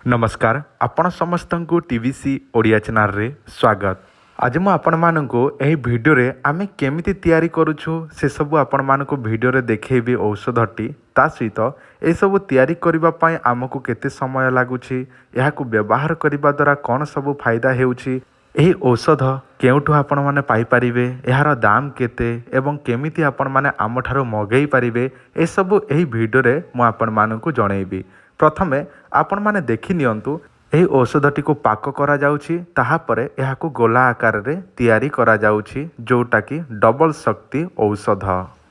नमस्कार आपण समस्त को टीवीसी ओडिया चैनल रे स्वागत। आज मु आपण मानक यही भिडियो रे आमे केमिति तैयारी करूछु से सब आपण मानक भिडियो रे देखैबी औषधटी ता सहित ए सब तैयारी करिबा पई आमको केते समय लागुछि एहाकू व्यवहार करिबा द्वारा कौन सब फायदा हेउछि एही औषध केउठु आपण माने पाई परिबे एहार दाम केते एवं केमिति आपण माने आम ठारो मगेई परिबे ए सब एही भिडियो रे मु आपण मानकू जणैबी। प्रथमे आपण माने देखि नियंतु एही औषधटी को पाक करा जाउछि ताहा परे एहाकू गोला आकार रे तैयारी करा जाउछि जोटा कि डबल शक्ति औषध।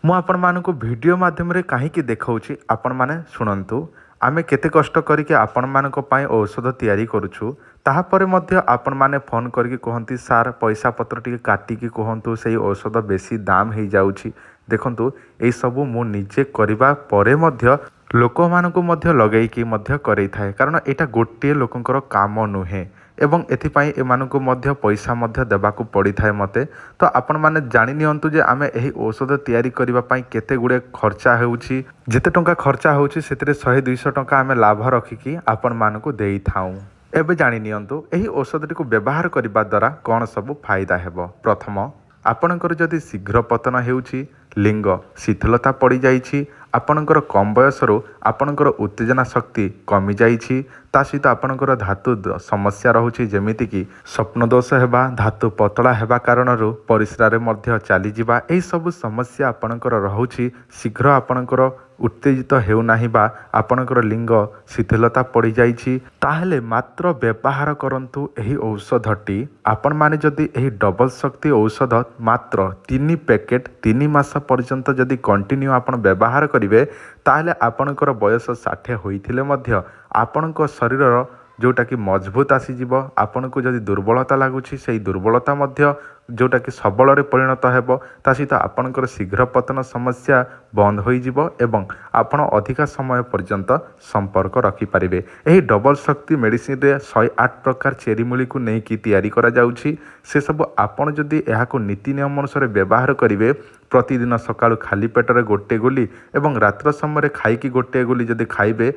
मु आपण मानकू वीडियो माध्यम रे काहीकि देखाउछि आपण माने सुनंतु। आमे केते कष्ट करिके आपण मानक पई औषध तैयारी करूछु ताहा परे मध्य आपण माने फोन करिके कहंती सार पैसा पत्र टिके काटिकी कहंतु सेही औषध बेसी दाम हेई जाउछि। देखंतु एई सबु मु निजे करिबा परे मध्य लोक मानकू मध्य लगेइकी मध्य करई थाए कारण एटा गोटे लोकंकर काम नुहे एवं एथिपाई एमानकू मध्य पैसा मध्य देबाकू पड़ी थाए मते। तो आपण माने जानि नियंतु जे आमे एही औषध तैयारी करिबा पई केते गुडे खर्चा हेउछि जेते टंका खर्चा होउछि सेतिरे 100-200 टंका आमे लाभ रखिकी आपण मानकू देई थाउ। एबे जानि नियंतु एही औषधटी को व्यवहार करिबा द्वारा कोन सब फायदा हेबो। प्रथम आपणकर जदि शीघ्र पतन हेउछि लिंग शिथिलता पड़ी जाइछि आपणकर कम बयसरू आपणकर उत्तेजना शक्ति कमी जाइछि ता सहित आपणकर धातु समस्या रहुछि जेमिति कि स्वप्न दोष हेबा धातु पतला हेबा कारणरू परिस्रारे मध्य चली जिबा एही सब समस्या आपणकर रहुछि शीघ्र आपणकर उत्तेजित हेउ नाही बा आपणकर लिंग शिथिलता पड़ी जाइछि ताहेले मात्र व्यवहार करंतु एही औषधटी आपण माने जदि एही डबल शक्ति औषध मात्र 3 पैकेट 3 मास पर्यंत जदि कंटिन्यू आपण व्यवहार करिवे ताहेले आपणकर बयस 60 होइथिले मध्य आपणक शरीरर जोटा कि मजबूत आसीजिव आपण को जदि दुर्बलता लागुछि सेही दुर्बलता मध्य जोटा कि सबल रे परिणत हेबो ता सहित आपणकर शीघ्र पतन समस्या बंद होई जिवो एवं आपण अधिका समय पर्यंत संपर्क रखि परिबे। एही डबल शक्ति मेडिसिन रे 108 प्रकार चेरी मूली को नै कि तैयारी करा जाउछि से सब आपण जदि एहाको नीति नियम अनुसार व्यवहार करिवे प्रतिदिन सकाळु खाली पेटरे गोटे गोली एवं रात्र समय खाइकी गोटे गोली जदि खाइबे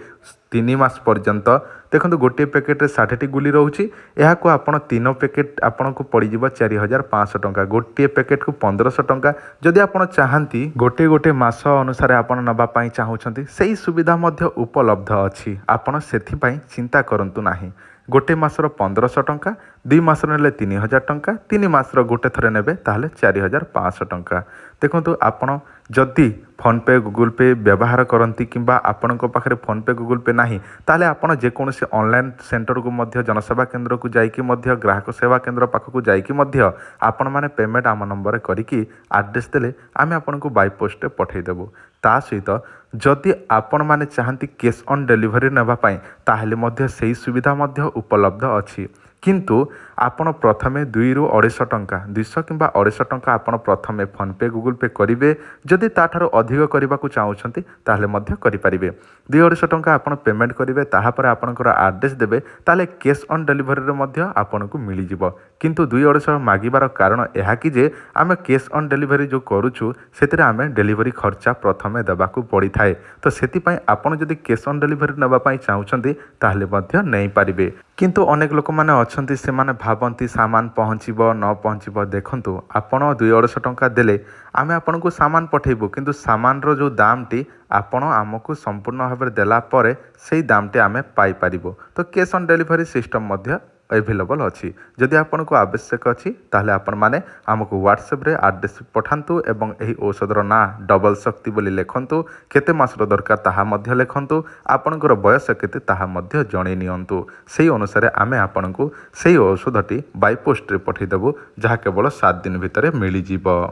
3 मास पर्यंत देखो गोटे पैकेट 60 गोली रोचे यहाँ आपड़ 3 पैकेट आपन को पड़ 4500 टंका गोटे पैकेट को 1500 टंका जदि आप चाहती गोटे गोटे मास अनुसार आपन नवापाई चाहूँगी से सुविधा मध्य उपलब्ध अच्छी आपड़ से चिंता करंतु नाही। गोटे मासर 1500 टंका 2 मासर नेले 3000 टंका 3 मासर गोटे थरे नेबे ताहले 4500 टंका। देखंतु आपण जदि फोन पे गूगल पे व्यवहार करती किंबा आपण पाखे फोन पे गूगल पे नाही ताहले आपण जेकोसी ऑनलाइन सेंटर को मध्य जनसेवा केंद्र को जाइकी मध्य ग्राहक सेवा केंद्र पाखक जाइकी मध्य आपण माने पेमेंट आम नंबर करिकी एड्रेस देले आमे आपण को बाय पोस्ट पठै देबो। ता सहित जदि आपण माने चाहती कैश ऑन डिलीवरी नेबा पई ताहले मध्य सेही सुविधा मध्य उपलब्ध अछि किंतु आपण प्रथमे 2 ରୁ 250 टंका 200 किंबा 250 टंका आपण प्रथमे फोन पे गूगल पे करिवे जदि ताठारो अधिक करबा को चाहउछंती ताहले मध्य करि परिबे 250 टंका आपण पेमेंट करिवे ताहा पर आपनकर एड्रेस देबे ताले कैश ऑन डिलीवरी रे मध्य आपण को मिली जिवो। किंतु 250 मागिबार कारण एहा कि जे आमे कैश ऑन डिलीवरी जो करूछु सेतिरे आमे डिलीवरी खर्चा प्रथमे देबा को पड़ी थाए तो सेति पई आपण जदि कैश ऑन डिलीवरी नेबा पई चाहउछंती ताहले मध्य नै परिबे। किंतु अनेक लोक माने अछंती से माने भाबंती सामान पहुँचब न पहुँचब देखंतु आपण 250 टंका देले आमे आपण को सामान पठेबू किंतु सामान रो जो दामटी आपण आमको संपूर्ण भाव देला परे सेही दामटी आमे पाई परिबो। तो cash on delivery system Madhya available अच्छी जदि आपन को आवश्यक अच्छी ताहले आपण माने आमको व्हाट्सएप रे एड्रेस पठांतु एवं एही औषधर ना डबल शक्ति बोली लेखंतु केते मासर दरकार ताहा मध्य लेखंतु आपनकर बयस केते ताहा मध्य जणे नियंतु सेही अनुसार आमे आपण को सेही औषधटी बाय पोस्ट रे पठै देबो जहा केवल 7 दिन भितरे मिली जिवो।